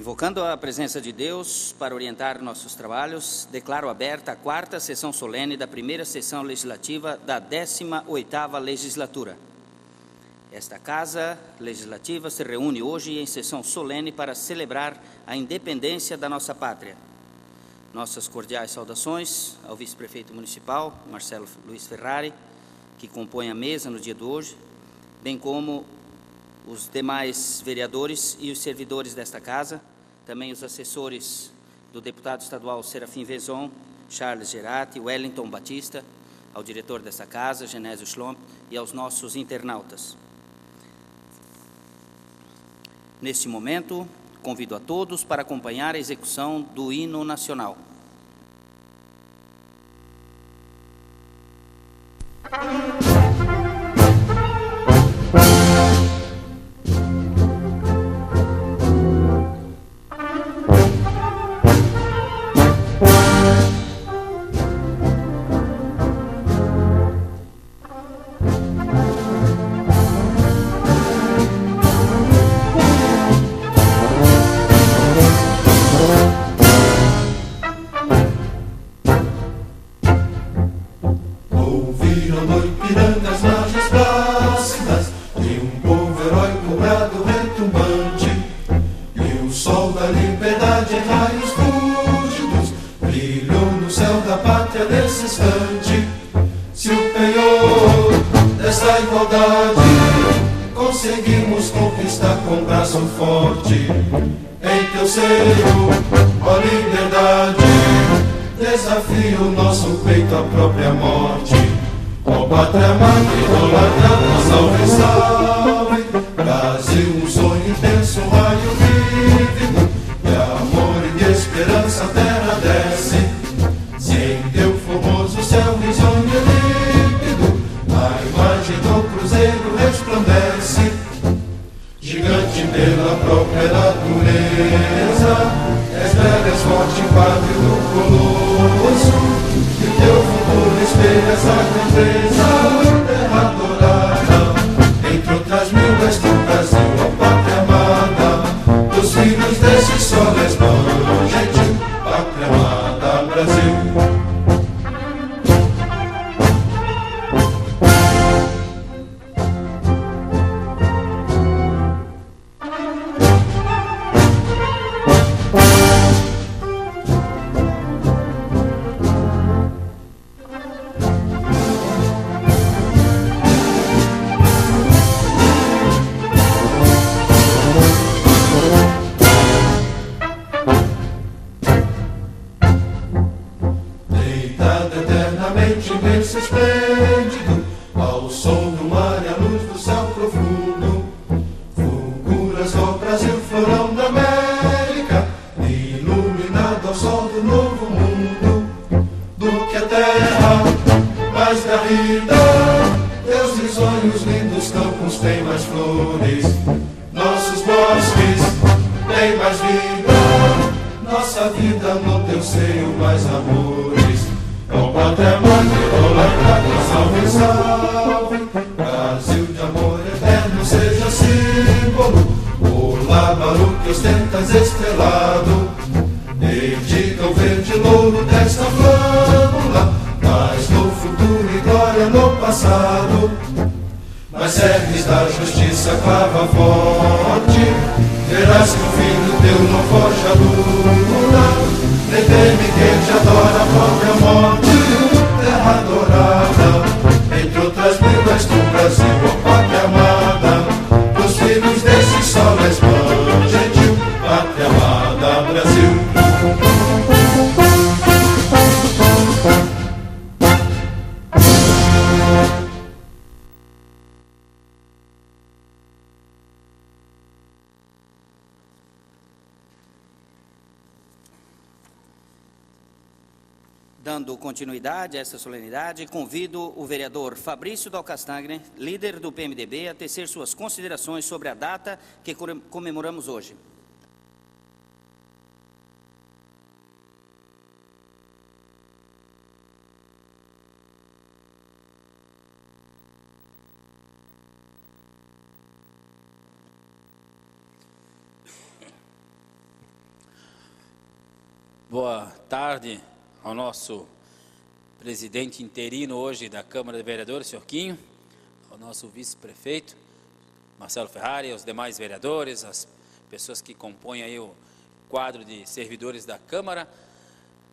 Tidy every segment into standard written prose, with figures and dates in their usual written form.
Invocando a presença de Deus para orientar nossos trabalhos, declaro aberta a quarta sessão solene da primeira sessão legislativa da 18ª legislatura. Esta Casa Legislativa se reúne hoje em sessão solene para celebrar a independência da nossa pátria. Nossas cordiais saudações ao vice-prefeito municipal, Marcelo Luiz Ferrari, que compõe a mesa no dia de hoje, bem como os demais vereadores e os servidores desta casa, também os assessores do deputado estadual Serafim Vezon, Charles Gerati, Wellington Batista, ao diretor dessa casa, Genésio Schlomp, e aos nossos internautas. Neste momento, convido a todos para acompanhar a execução do hino nacional. Dando continuidade a essa solenidade, convido o vereador Fabrício Dal Castagne, líder do PMDB, a tecer suas considerações sobre a data que comemoramos hoje. Boa tarde ao nosso presidente interino hoje da Câmara de Vereadores, senhor Quinho, ao nosso vice-prefeito, Marcelo Ferrari, aos demais vereadores, as pessoas que compõem aí o quadro de servidores da Câmara,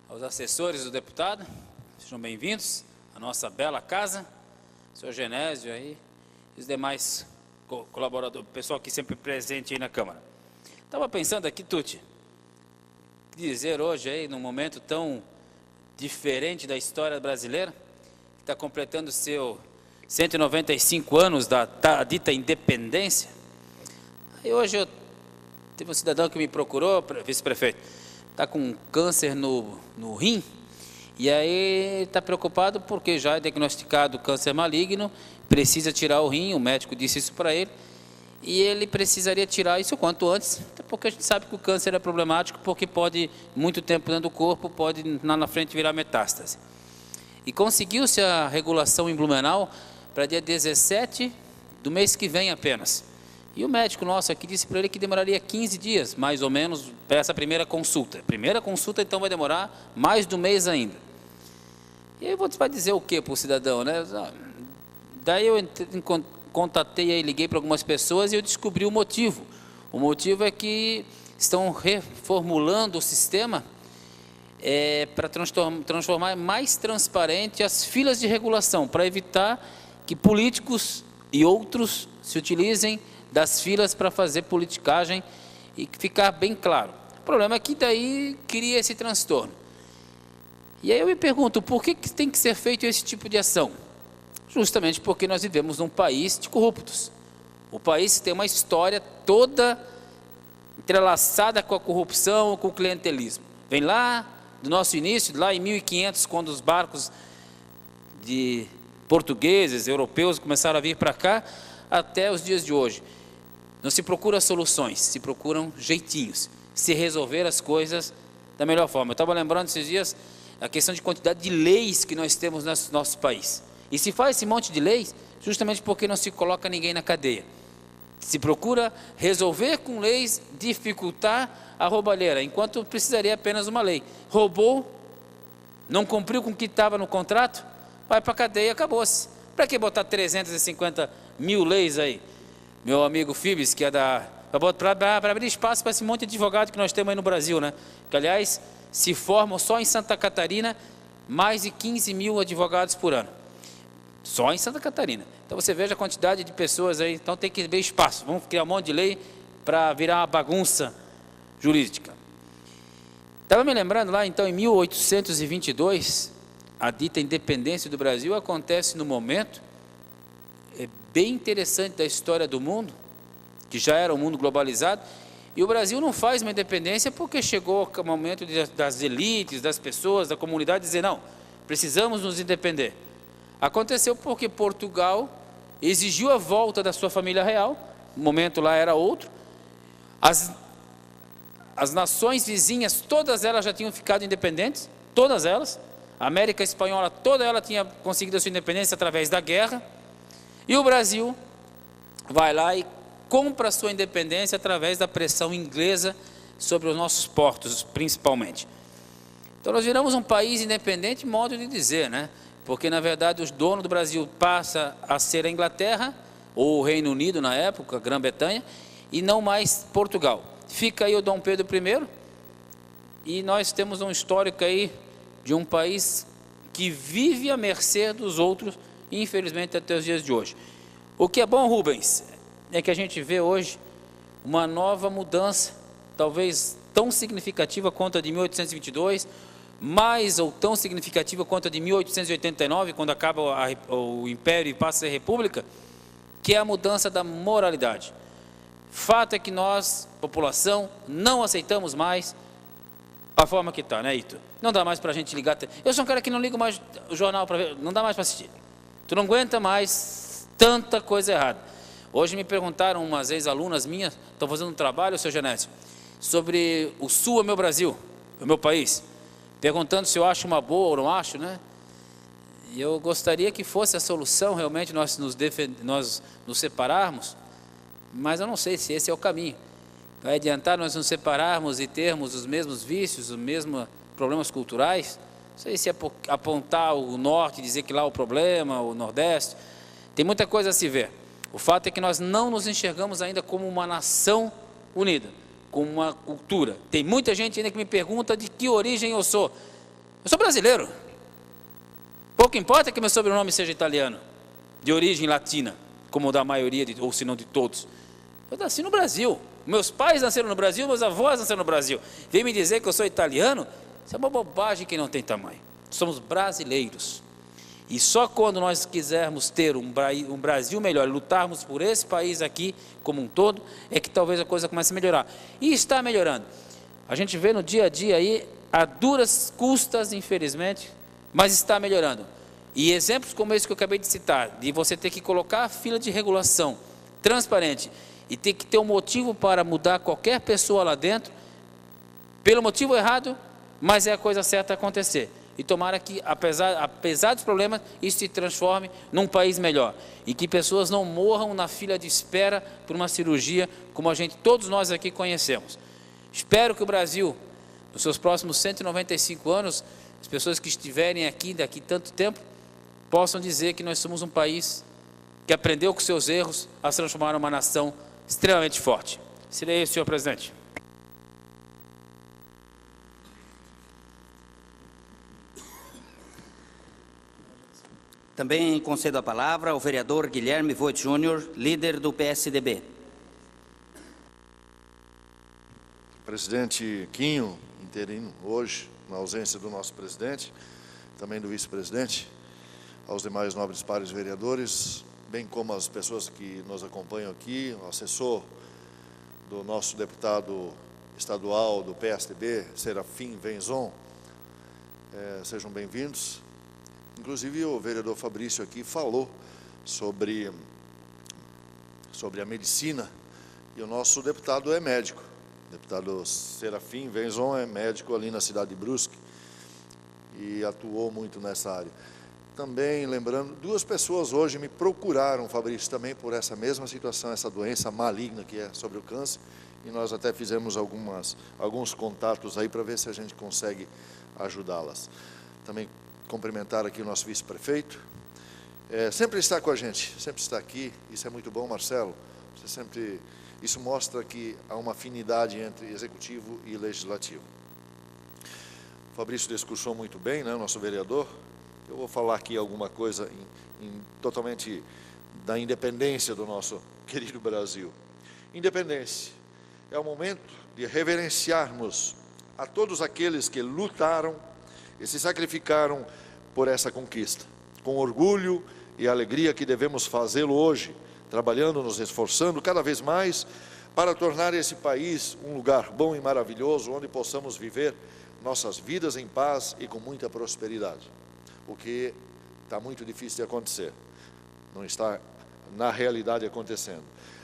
aos assessores do deputado, sejam bem-vindos à nossa bela casa, senhor Genésio aí, e os demais colaboradores, o pessoal que sempre presente aí na Câmara. Estava pensando aqui, Tuti, dizer hoje aí, num momento tão diferente da história brasileira, que está completando seu 195 anos da dita independência. E hoje teve um cidadão que me procurou, vice-prefeito, está com câncer no rim, e aí está preocupado porque já é diagnosticado câncer maligno, precisa tirar o rim, o médico disse isso para ele, e ele precisaria tirar isso o quanto antes, até porque a gente sabe que o câncer é problemático, porque pode, muito tempo dentro do corpo, pode lá na frente virar metástase. E conseguiu-se a regulação em Blumenau para dia 17 do mês que vem apenas. E o médico nosso aqui disse para ele que demoraria 15 dias, mais ou menos, para essa primeira consulta. Primeira consulta, então, vai demorar mais de um mês ainda. E aí você vai dizer o que para o cidadão, né? Daí eu contatei aí, liguei para algumas pessoas e eu descobri o motivo. O motivo é que estão reformulando o sistema para transformar mais transparente as filas de regulação, para evitar que políticos e outros se utilizem das filas para fazer politicagem e ficar bem claro. O problema é que daí cria esse transtorno. E aí eu me pergunto, por que tem que ser feito esse tipo de ação? Justamente porque nós vivemos num país de corruptos. O país tem uma história toda entrelaçada com a corrupção, com o clientelismo. Vem lá do nosso início, lá em 1500, quando os barcos de portugueses, europeus começaram a vir para cá, até os dias de hoje. Não se procura soluções, se procuram jeitinhos, se resolver as coisas da melhor forma. Eu estava lembrando esses dias a questão de quantidade de leis que nós temos no nosso país. E se faz esse monte de leis justamente porque não se coloca ninguém na cadeia. Se procura resolver com leis, dificultar a roubalheira, enquanto precisaria apenas uma lei. Roubou, não cumpriu com o que estava no contrato, vai para a cadeia e acabou-se. Para que botar 350 mil leis aí? Meu amigo Fibes, que é para abrir espaço para esse monte de advogado que nós temos aí no Brasil, né? Que, aliás, se formam só em Santa Catarina mais de 15 mil advogados por ano. Só em Santa Catarina. Então você veja a quantidade de pessoas aí, então tem que abrir espaço. Vamos criar um monte de lei para virar uma bagunça jurídica. Estava me lembrando lá, então, em 1822, a dita independência do Brasil acontece no momento bem interessante da história do mundo, que já era um mundo globalizado, e o Brasil não faz uma independência porque chegou o momento das elites, das pessoas, da comunidade dizer, não, precisamos nos independer. Aconteceu porque Portugal exigiu a volta da sua família real, o momento lá era outro, as nações vizinhas, todas elas já tinham ficado independentes, todas elas, a América Espanhola, toda ela tinha conseguido a sua independência através da guerra, e o Brasil vai lá e compra a sua independência através da pressão inglesa sobre os nossos portos, principalmente. Então nós viramos um país independente, modo de dizer, né? Porque na verdade o dono do Brasil passa a ser a Inglaterra, ou o Reino Unido na época, a Grã-Bretanha, e não mais Portugal. Fica aí o Dom Pedro I, e nós temos um histórico aí de um país que vive à mercê dos outros, infelizmente até os dias de hoje. O que é bom, Rubens, é que a gente vê hoje uma nova mudança, talvez tão significativa quanto a de 1822, mais ou tão significativa quanto a de 1889, quando acaba o Império e passa a ser República, que é a mudança da moralidade. Fato é que nós, população, não aceitamos mais a forma que está, né, Ito? Não dá mais para a gente ligar. Eu sou um cara que não ligo mais o jornal para ver, não dá mais para assistir. Tu não aguenta mais tanta coisa errada. Hoje me perguntaram umas ex-alunas minhas, estão fazendo um trabalho, seu Genésio, sobre o Sul é meu Brasil, o meu país, perguntando se eu acho uma boa ou não acho, né? E eu gostaria que fosse a solução, realmente, nós nos separarmos, mas eu não sei se esse é o caminho. Vai adiantar nós nos separarmos e termos os mesmos vícios, a mesma problemas culturais, não sei se é apontar o norte, dizer que lá é o problema, o nordeste, tem muita coisa a se ver. O fato é que nós não nos enxergamos ainda como uma nação unida, como uma cultura. Tem muita gente ainda que me pergunta de que origem eu sou. Eu sou brasileiro. Pouco importa que meu sobrenome seja italiano, de origem latina, como o da maioria, ou se não de todos. Eu nasci no Brasil. Meus pais nasceram no Brasil, meus avós nasceram no Brasil. Vem me dizer que eu sou italiano? Isso é uma bobagem que não tem tamanho. Somos brasileiros. E só quando nós quisermos ter um Brasil melhor, lutarmos por esse país aqui como um todo, é que talvez a coisa comece a melhorar. E está melhorando. A gente vê no dia a dia aí, a duras custas, infelizmente, mas está melhorando. E exemplos como esse que eu acabei de citar, de você ter que colocar a fila de regulação transparente e ter que ter um motivo para mudar qualquer pessoa lá dentro, pelo motivo errado, mas é a coisa certa a acontecer. E tomara que, apesar dos problemas, isso se transforme num país melhor. E que pessoas não morram na fila de espera por uma cirurgia, como todos nós aqui conhecemos. Espero que o Brasil, nos seus próximos 195 anos, as pessoas que estiverem aqui daqui tanto tempo, possam dizer que nós somos um país que aprendeu com seus erros a se transformar numa nação extremamente forte. Seria isso, senhor presidente. Também concedo a palavra ao vereador Guilherme Voit Júnior, líder do PSDB. Presidente Quinho, interino hoje, na ausência do nosso presidente, também do vice-presidente, aos demais nobres pares vereadores, bem como as pessoas que nos acompanham aqui, o assessor do nosso deputado estadual do PSDB, Serafim Venzon, sejam bem-vindos. Inclusive o vereador Fabrício aqui falou sobre a medicina, e o nosso deputado é médico. O deputado Serafim Venzon é médico ali na cidade de Brusque e atuou muito nessa área. Também, lembrando, 2 pessoas hoje me procuraram, Fabrício, também por essa mesma situação, essa doença maligna que é sobre o câncer, e nós até fizemos alguns contatos aí para ver se a gente consegue ajudá-las. Também cumprimentar aqui o nosso vice-prefeito, sempre está com a gente, sempre está aqui, isso é muito bom, Marcelo, isso mostra que há uma afinidade entre executivo e legislativo. O Fabrício discursou muito bem, né, nosso vereador. Eu vou falar aqui alguma coisa totalmente da independência do nosso querido Brasil. Independência é o momento de reverenciarmos a todos aqueles que lutaram e se sacrificaram por essa conquista. Com orgulho e alegria que devemos fazê-lo hoje, trabalhando, nos esforçando cada vez mais para tornar esse país um lugar bom e maravilhoso, onde possamos viver nossas vidas em paz e com muita prosperidade. O que está muito difícil de acontecer, não está na realidade acontecendo.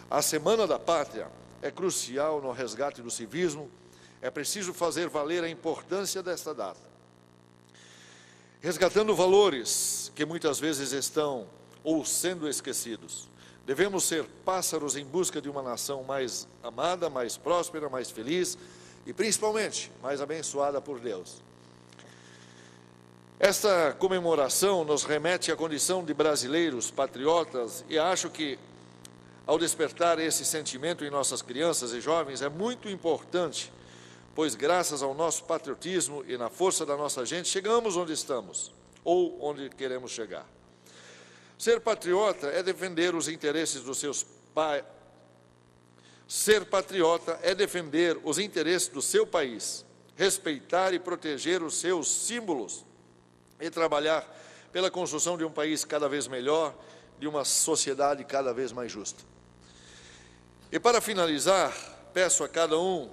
A Semana da Pátria é crucial no resgate do civismo, é preciso fazer valer a importância desta data. Resgatando valores que muitas vezes estão ou sendo esquecidos. Devemos ser pássaros em busca de uma nação mais amada, mais próspera, mais feliz e, principalmente, mais abençoada por Deus. Esta comemoração nos remete à condição de brasileiros, patriotas, e acho que, ao despertar esse sentimento em nossas crianças e jovens, é muito importante, pois graças ao nosso patriotismo e na força da nossa gente, chegamos onde estamos, ou onde queremos chegar. Ser patriota é defender os interesses dos seus pais. Ser patriota é defender os interesses do seu país, respeitar e proteger os seus símbolos, e trabalhar pela construção de um país cada vez melhor, de uma sociedade cada vez mais justa. E para finalizar, peço a cada um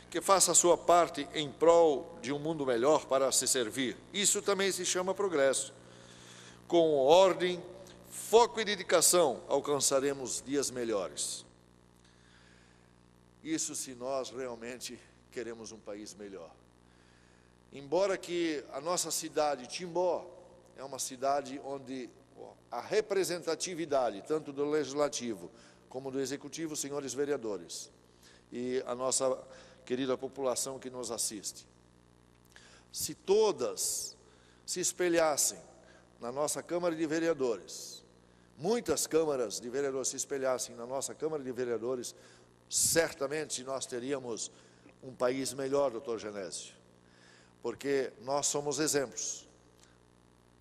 que faça a sua parte em prol de um mundo melhor para se servir. Isso também se chama progresso. Com ordem, foco e dedicação, alcançaremos dias melhores. Isso se nós realmente queremos um país melhor. Embora que a nossa cidade, Timbó, é uma cidade onde a representatividade, tanto do Legislativo como do Executivo, senhores vereadores, e a nossa querida população que nos assiste, se todas se espelhassem na nossa Câmara de Vereadores, muitas câmaras de vereadores se espelhassem na nossa Câmara de Vereadores, certamente nós teríamos um país melhor, doutor Genésio, porque nós somos exemplos,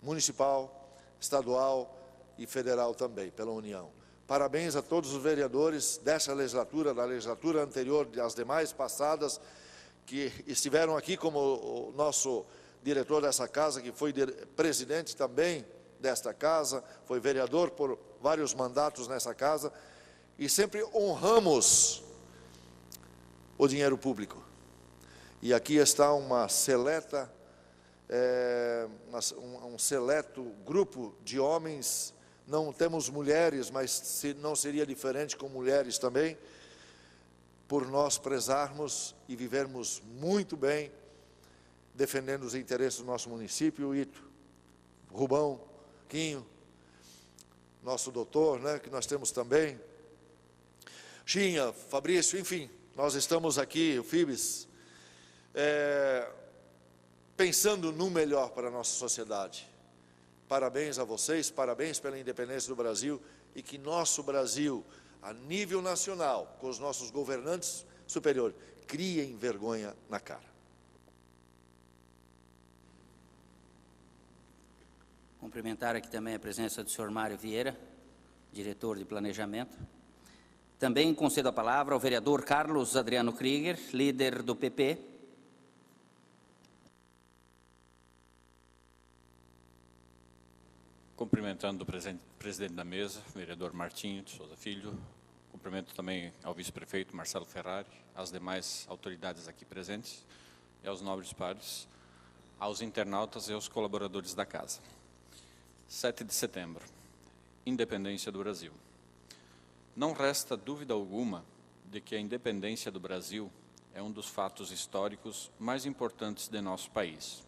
municipal, estadual e federal também, pela União. Parabéns a todos os vereadores dessa legislatura, da legislatura anterior, das demais passadas, que estiveram aqui, como o nosso diretor dessa casa, que foi presidente também desta casa, foi vereador por vários mandatos nessa casa, e sempre honramos o dinheiro público. E aqui está uma seleta, um seleto grupo de homens, não temos mulheres, mas não seria diferente com mulheres também, por nós prezarmos e vivermos muito bem, defendendo os interesses do nosso município, o Ito, Rubão, Quinho, nosso doutor, né, que nós temos também, Xinha, Fabrício, enfim, nós estamos aqui, o Fibes, pensando no melhor para a nossa sociedade. Parabéns a vocês, parabéns pela independência do Brasil, e que nosso Brasil, a nível nacional, com os nossos governantes superiores, criem vergonha na cara. Cumprimentar aqui também a presença do senhor Mário Vieira, diretor de planejamento. Também concedo a palavra ao vereador Carlos Adriano Krieger, líder do PP. Cumprimentando o presidente da mesa, vereador Martinho de Souza Filho, cumprimento também ao vice-prefeito Marcelo Ferrari, às demais autoridades aqui presentes e aos nobres pares, aos internautas e aos colaboradores da casa. 7 de setembro, independência do Brasil. Não resta dúvida alguma de que a independência do Brasil é um dos fatos históricos mais importantes de nosso país,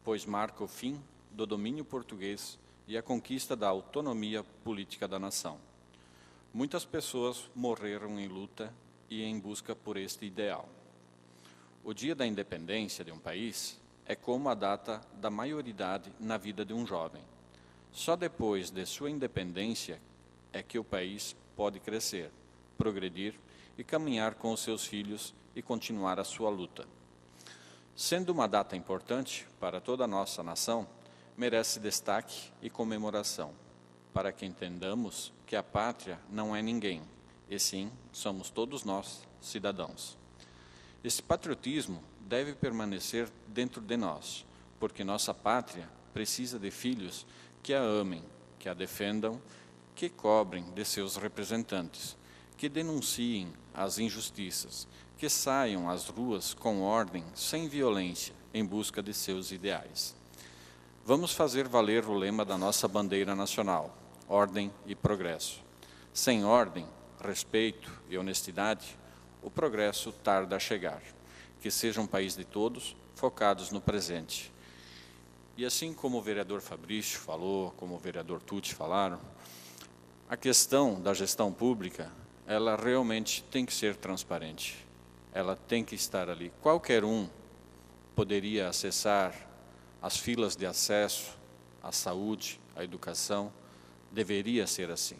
pois marca o fim do domínio português e a conquista da autonomia política da nação. Muitas pessoas morreram em luta e em busca por este ideal. O dia da independência de um país é como a data da maioridade na vida de um jovem. Só depois de sua independência é que o país pode crescer, progredir e caminhar com os seus filhos e continuar a sua luta. Sendo uma data importante para toda a nossa nação, merece destaque e comemoração, para que entendamos que a pátria não é ninguém, e sim somos todos nós, cidadãos. Esse patriotismo deve permanecer dentro de nós, porque nossa pátria precisa de filhos que a amem, que a defendam, que cobrem de seus representantes, que denunciem as injustiças, que saiam às ruas com ordem, sem violência, em busca de seus ideais. Vamos fazer valer o lema da nossa bandeira nacional, ordem e progresso. Sem ordem, respeito e honestidade, o progresso tarda a chegar. Que seja um país de todos, focados no presente. E assim como o vereador Fabrício falou, como o vereador Tucci falaram, a questão da gestão pública, ela realmente tem que ser transparente. Ela tem que estar ali. Qualquer um poderia acessar as filas de acesso à saúde, à educação, deveria ser assim.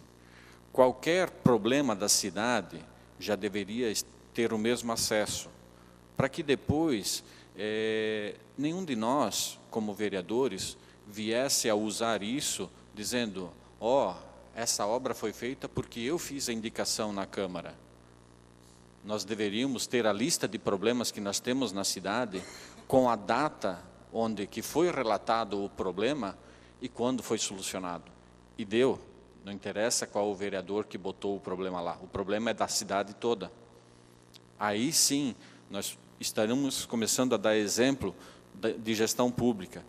Qualquer problema da cidade já deveria ter o mesmo acesso, para que depois nenhum de nós, como vereadores, viesse a usar isso, dizendo, essa obra foi feita porque eu fiz a indicação na Câmara. Nós deveríamos ter a lista de problemas que nós temos na cidade, com a data onde que foi relatado o problema e quando foi solucionado. E deu, não interessa qual o vereador que botou o problema lá, o problema é da cidade toda. Aí sim, nós estaremos começando a dar exemplo de gestão pública.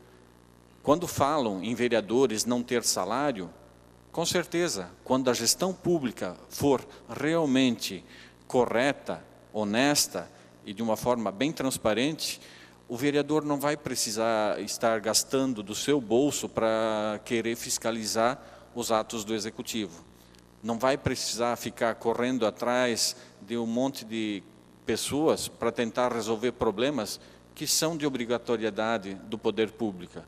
Quando falam em vereadores não ter salário, com certeza, quando a gestão pública for realmente correta, honesta e de uma forma bem transparente, o vereador não vai precisar estar gastando do seu bolso para querer fiscalizar os atos do executivo. Não vai precisar ficar correndo atrás de um monte de pessoas para tentar resolver problemas que são de obrigatoriedade do poder público.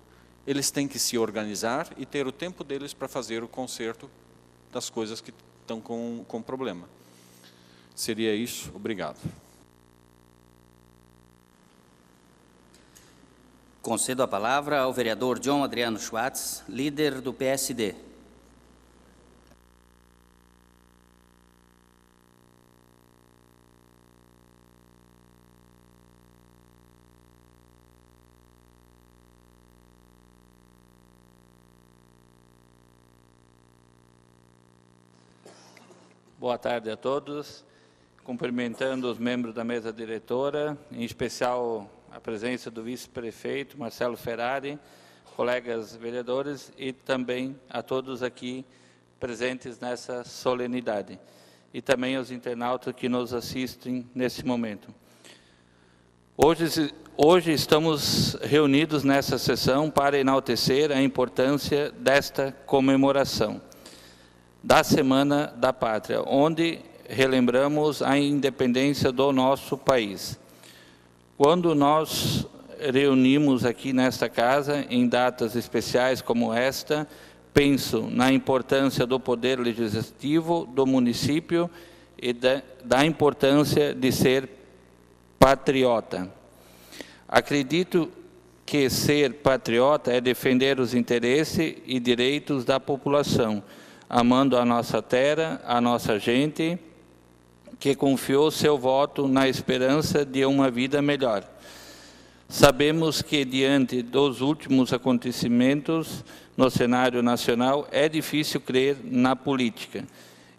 Eles têm que se organizar e ter o tempo deles para fazer o conserto das coisas que estão com problema. Seria isso. Obrigado. Concedo a palavra ao vereador John Adriano Schwartz, líder do PSD. Boa tarde a todos. Cumprimentando os membros da mesa diretora, em especial a presença do vice-prefeito Marcelo Ferrari, colegas vereadores e também a todos aqui presentes nessa solenidade. E também aos internautas que nos assistem nesse momento. Hoje estamos reunidos nessa sessão para enaltecer a importância desta comemoração da Semana da Pátria, onde relembramos a independência do nosso país. Quando nós reunimos aqui nesta casa, em datas especiais como esta, penso na importância do poder legislativo do município e da importância de ser patriota. Acredito que ser patriota é defender os interesses e direitos da população, amando a nossa terra, a nossa gente, que confiou seu voto na esperança de uma vida melhor. Sabemos que, diante dos últimos acontecimentos no cenário nacional, é difícil crer na política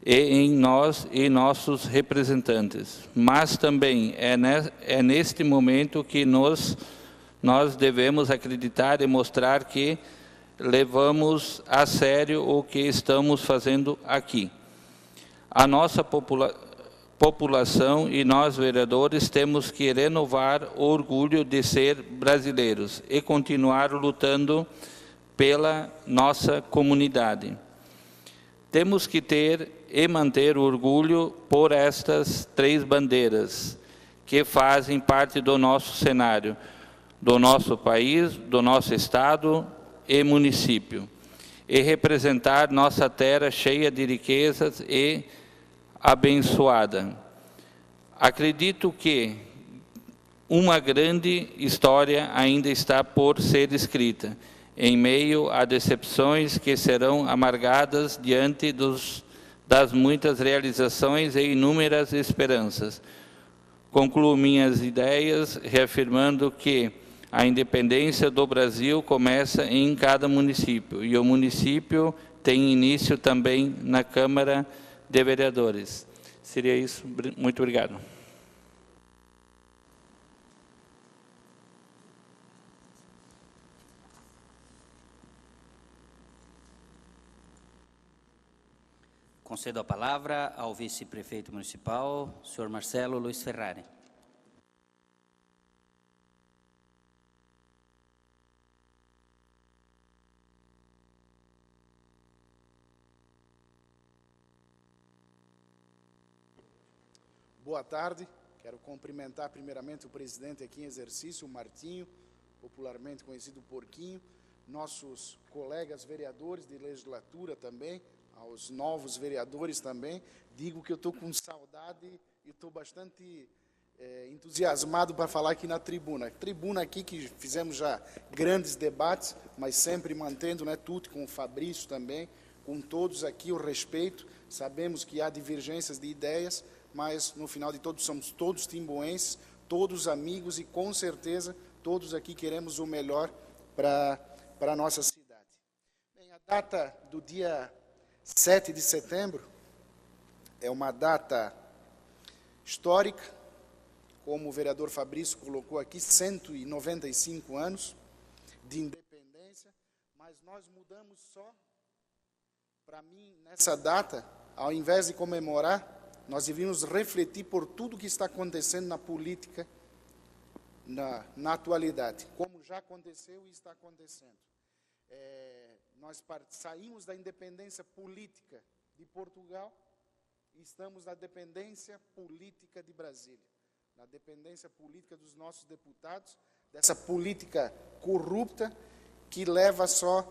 e em nós e nossos representantes. Mas também é neste momento que nós devemos acreditar e mostrar que levamos a sério o que estamos fazendo aqui. A nossa população e nós, vereadores, temos que renovar o orgulho de ser brasileiros e continuar lutando pela nossa comunidade. Temos que ter e manter o orgulho por estas três bandeiras que fazem parte do nosso cenário, do nosso país, do nosso estado e município, e representar nossa terra cheia de riquezas e abençoada. Acredito que uma grande história ainda está por ser escrita, em meio a decepções que serão amargadas diante das muitas realizações e inúmeras esperanças. Concluo minhas ideias reafirmando que a independência do Brasil começa em cada município, e o município tem início também na Câmara de Vereadores. Seria isso. Muito obrigado. Concedo a palavra ao vice-prefeito municipal, senhor Marcelo Luiz Ferrari. Boa tarde, quero cumprimentar primeiramente o presidente aqui em exercício, o Martinho, popularmente conhecido Porquinho, nossos colegas vereadores de legislatura também, aos novos vereadores também. Digo que eu estou com saudade e estou bastante entusiasmado para falar aqui na tribuna. Tribuna aqui que fizemos já grandes debates, mas sempre mantendo, né, tudo com o Fabrício também, com todos aqui o respeito. Sabemos que há divergências de ideias, mas no final de todos somos todos timboenses, todos amigos e com certeza todos aqui queremos o melhor para a nossa cidade. Bem, a data do dia 7 de setembro é uma data histórica, como o vereador Fabrício colocou aqui, 195 anos de independência, mas nós mudamos só, para mim, nessa data, ao invés de comemorar, nós devíamos refletir por tudo que está acontecendo na política, na atualidade, como já aconteceu e está acontecendo. Nós saímos da independência política de Portugal e estamos na dependência política de Brasília, na dependência política dos nossos deputados, dessa política corrupta que leva só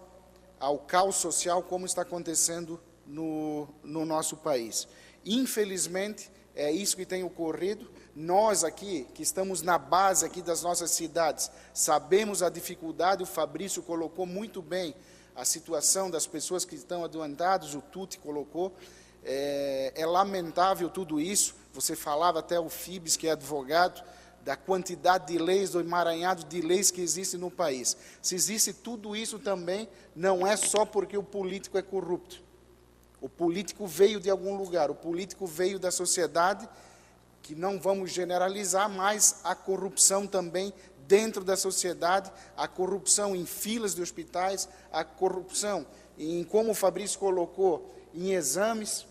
ao caos social, como está acontecendo no nosso país. Infelizmente, é isso que tem ocorrido. Nós aqui, que estamos na base aqui das nossas cidades, sabemos a dificuldade, o Fabrício colocou muito bem a situação das pessoas que estão adoentadas, o Tuti colocou, é lamentável tudo isso. Você falava até o Fibes, que é advogado, da quantidade de leis, do emaranhado de leis que existe no país. Se existe tudo isso também, não é só porque o político é corrupto. O político veio de algum lugar, o político veio da sociedade, que não vamos generalizar, mas a corrupção também dentro da sociedade, a corrupção em filas de hospitais, a corrupção em, como o Fabrício colocou, em exames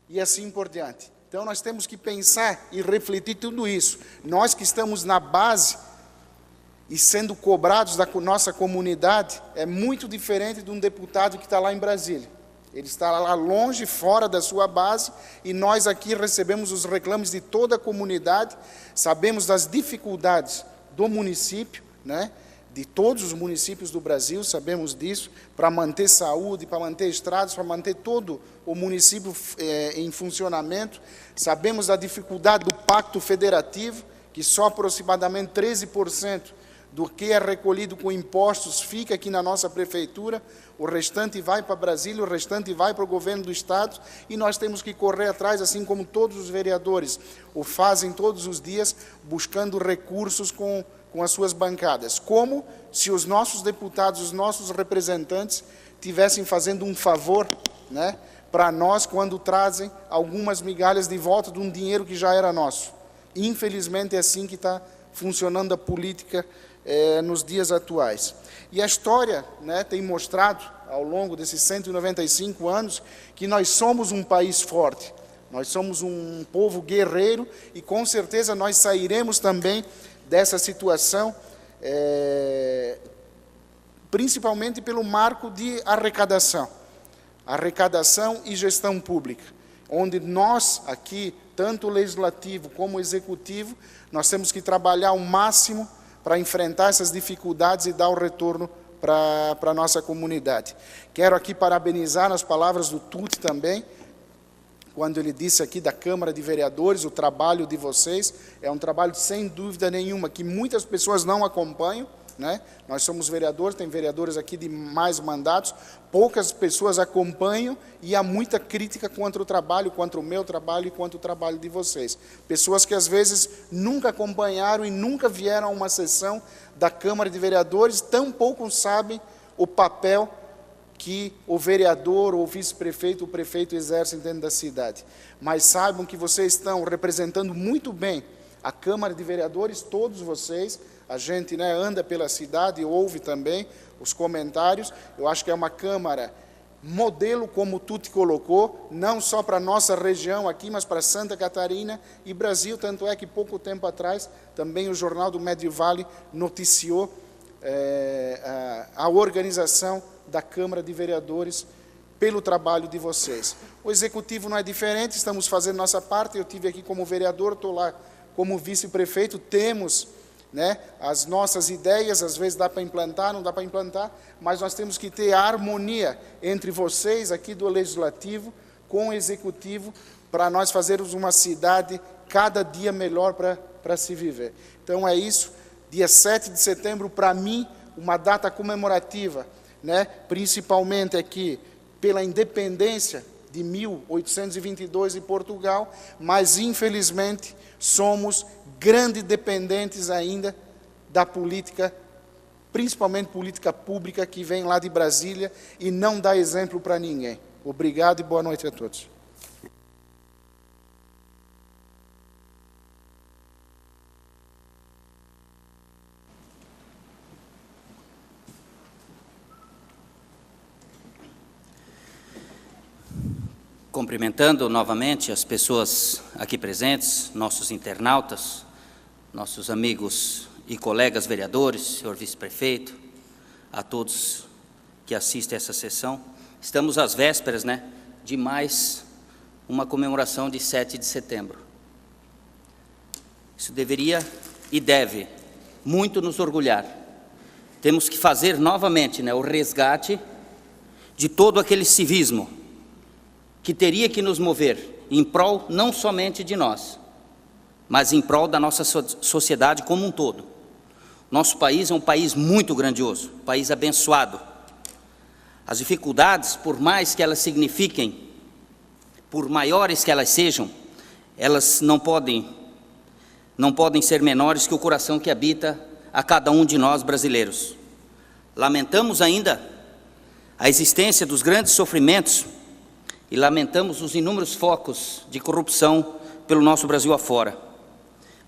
e assim por diante. Então, nós temos que pensar e refletir tudo isso. Nós que estamos na base e sendo cobrados da nossa comunidade, é muito diferente de um deputado que está lá em Brasília. Ele está lá longe, fora da sua base, e nós aqui recebemos os reclames de toda a comunidade, sabemos das dificuldades do município, né? De todos os municípios do Brasil, sabemos disso, para manter saúde, para manter estradas, para manter todo o município em funcionamento. Sabemos da dificuldade do pacto federativo, que só aproximadamente 13% do que é recolhido com impostos fica aqui na nossa prefeitura, o restante vai para Brasília, o restante vai para o governo do Estado, e nós temos que correr atrás, assim como todos os vereadores o fazem todos os dias, buscando recursos com as suas bancadas, como se os nossos deputados, os nossos representantes, tivessem fazendo um favor, né, para nós, quando trazem algumas migalhas de volta de um dinheiro que já era nosso. Infelizmente, é assim que está funcionando a política nos dias atuais. E a história, né, tem mostrado, ao longo desses 195 anos, que nós somos um país forte, nós somos um povo guerreiro, e com certeza nós sairemos também dessa situação, principalmente pelo marco de arrecadação e gestão pública, onde nós aqui, tanto o legislativo como o executivo, nós temos que trabalhar ao máximo para enfrentar essas dificuldades e dar o retorno para a nossa comunidade. Quero aqui parabenizar nas palavras do Tuti também, quando ele disse aqui da Câmara de Vereadores, o trabalho de vocês é um trabalho, sem dúvida nenhuma, que muitas pessoas não acompanham, né? Nós somos vereadores, tem vereadores aqui de mais mandatos, poucas pessoas acompanham, e há muita crítica contra o trabalho, contra o meu trabalho e contra o trabalho de vocês. Pessoas que às vezes nunca acompanharam e nunca vieram a uma sessão da Câmara de Vereadores, tampouco sabem o papel que o vereador ou o vice-prefeito, o prefeito exercem dentro da cidade. Mas saibam que vocês estão representando muito bem a Câmara de Vereadores, todos vocês. A gente, né, anda pela cidade e ouve também os comentários. Eu acho que é uma Câmara modelo, como o Tuti colocou, não só para a nossa região aqui, mas para Santa Catarina e Brasil. Tanto é que pouco tempo atrás, também o Jornal do Médio Vale noticiou a organização da Câmara de Vereadores pelo trabalho de vocês. O Executivo não é diferente, estamos fazendo nossa parte. Eu estive aqui como vereador, estou lá como vice-prefeito, temos, né, as nossas ideias, às vezes dá para implantar, não dá para implantar, mas nós temos que ter a harmonia entre vocês aqui do Legislativo com o Executivo, para nós fazermos uma cidade cada dia melhor para se viver. Então é isso, dia 7 de setembro, para mim, uma data comemorativa, né, principalmente aqui pela independência de 1822 em Portugal, mas infelizmente somos grandes dependentes ainda da política, principalmente política pública, que vem lá de Brasília e não dá exemplo para ninguém. Obrigado e boa noite a todos. Cumprimentando novamente as pessoas aqui presentes, nossos internautas, nossos amigos e colegas vereadores, senhor vice-prefeito, a todos que assistem a essa sessão. Estamos às vésperas, né, de mais uma comemoração de 7 de setembro. Isso deveria e deve muito nos orgulhar. Temos que fazer novamente, o resgate de todo aquele civismo que teria que nos mover em prol não somente de nós, mas em prol da nossa sociedade como um todo. Nosso país é um país muito grandioso, um país abençoado. As dificuldades, por mais que elas signifiquem, por maiores que elas sejam, elas não podem ser menores que o coração que habita a cada um de nós brasileiros. Lamentamos ainda a existência dos grandes sofrimentos e lamentamos os inúmeros focos de corrupção pelo nosso Brasil afora.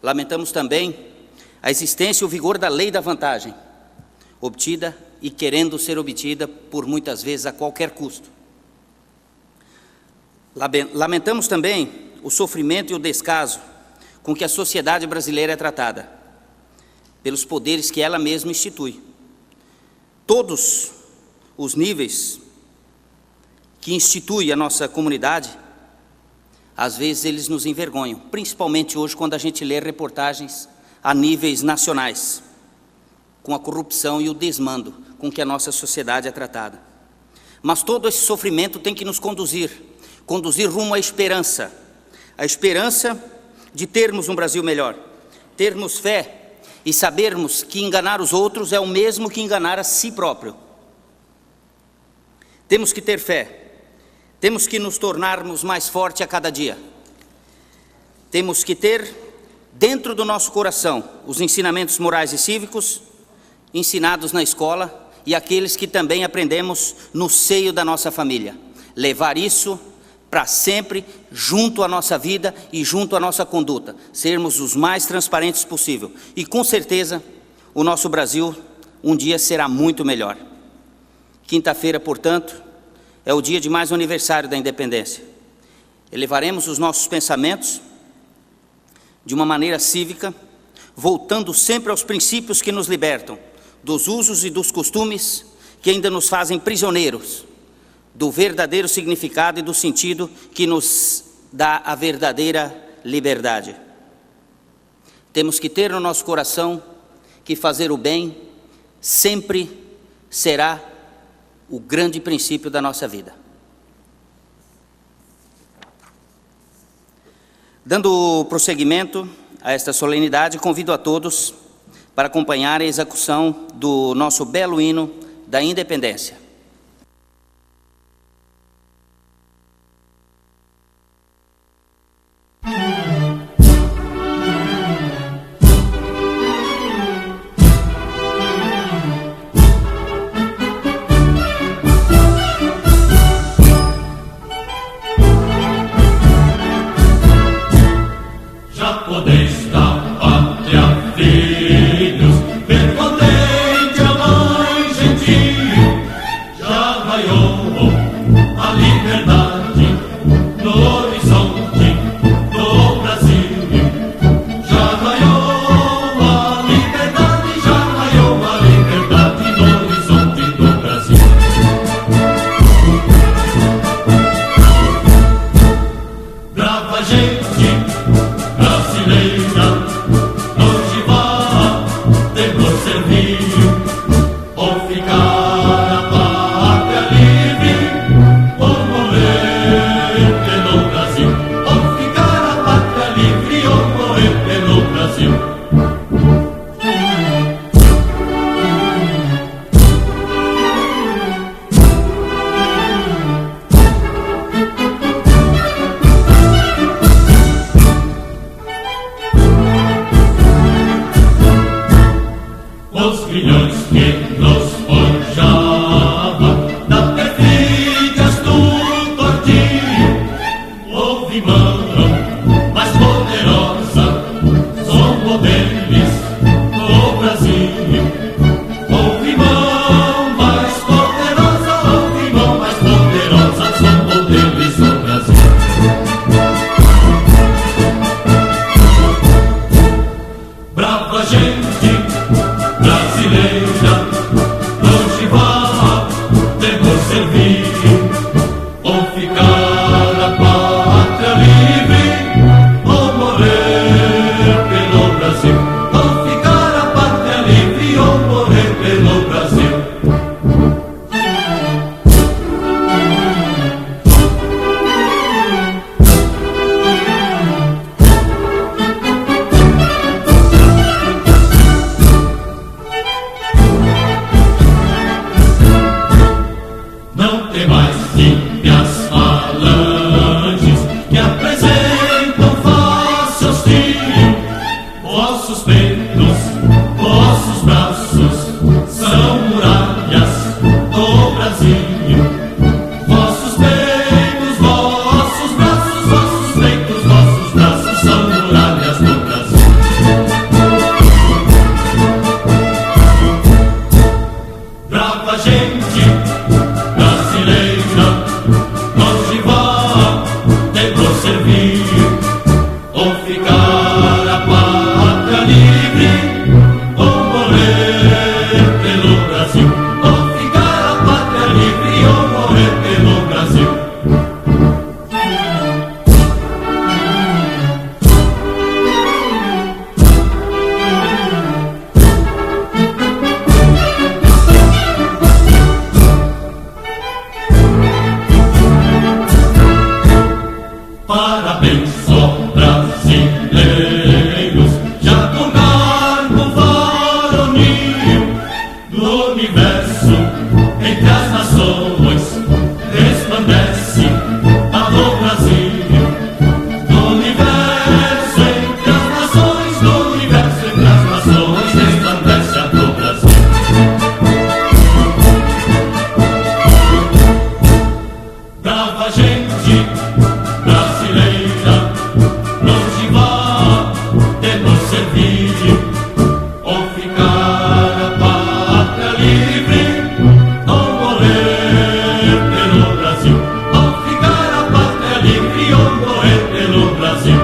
Lamentamos também a existência e o vigor da lei da vantagem, obtida e querendo ser obtida por muitas vezes a qualquer custo. Lamentamos também o sofrimento e o descaso com que a sociedade brasileira é tratada, pelos poderes que ela mesma institui. Todos os níveis que institui a nossa comunidade, às vezes eles nos envergonham, principalmente hoje quando a gente lê reportagens a níveis nacionais, com a corrupção e o desmando com que a nossa sociedade é tratada. Mas todo esse sofrimento tem que nos conduzir rumo à esperança de termos um Brasil melhor, termos fé e sabermos que enganar os outros é o mesmo que enganar a si próprio. Temos que ter fé, temos que nos tornarmos mais fortes a cada dia. Temos que ter dentro do nosso coração os ensinamentos morais e cívicos ensinados na escola e aqueles que também aprendemos no seio da nossa família. Levar isso para sempre junto à nossa vida e junto à nossa conduta. Sermos os mais transparentes possível. E com certeza o nosso Brasil um dia será muito melhor. Quinta-feira, portanto, é o dia de mais um aniversário da independência. Elevaremos os nossos pensamentos de uma maneira cívica, voltando sempre aos princípios que nos libertam, dos usos e dos costumes que ainda nos fazem prisioneiros do verdadeiro significado e do sentido que nos dá a verdadeira liberdade. Temos que ter no nosso coração que fazer o bem sempre será o grande princípio da nossa vida. Dando prosseguimento a esta solenidade, convido a todos para acompanhar a execução do nosso belo hino da independência. ou ficar a pátria livre, ou morrer pelo Brasil, ou ficar a pátria livre, ou morrer pelo Brasil. Parabéns, ó brasileiros, já com garbo varonil do universo, entre as nações, resplandece alô Brasil. Do universo, entre as nações, do universo, entre as nações, resplandece alô Brasil. Brava gente brasileira, não te vá de nos servir, ou ficar a pátria livre, ou morrer pelo Brasil, ou ficar a pátria livre, ou morrer pelo Brasil.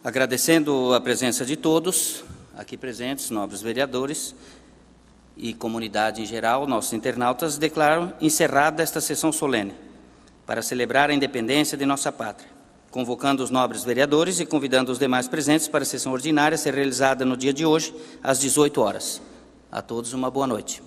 Agradecendo a presença de todos aqui presentes, nobres vereadores e comunidade em geral, nossos internautas, declaro encerrada esta sessão solene para celebrar a independência de nossa pátria, convocando os nobres vereadores e convidando os demais presentes para a sessão ordinária a ser realizada no dia de hoje, às 18 horas. A todos uma boa noite.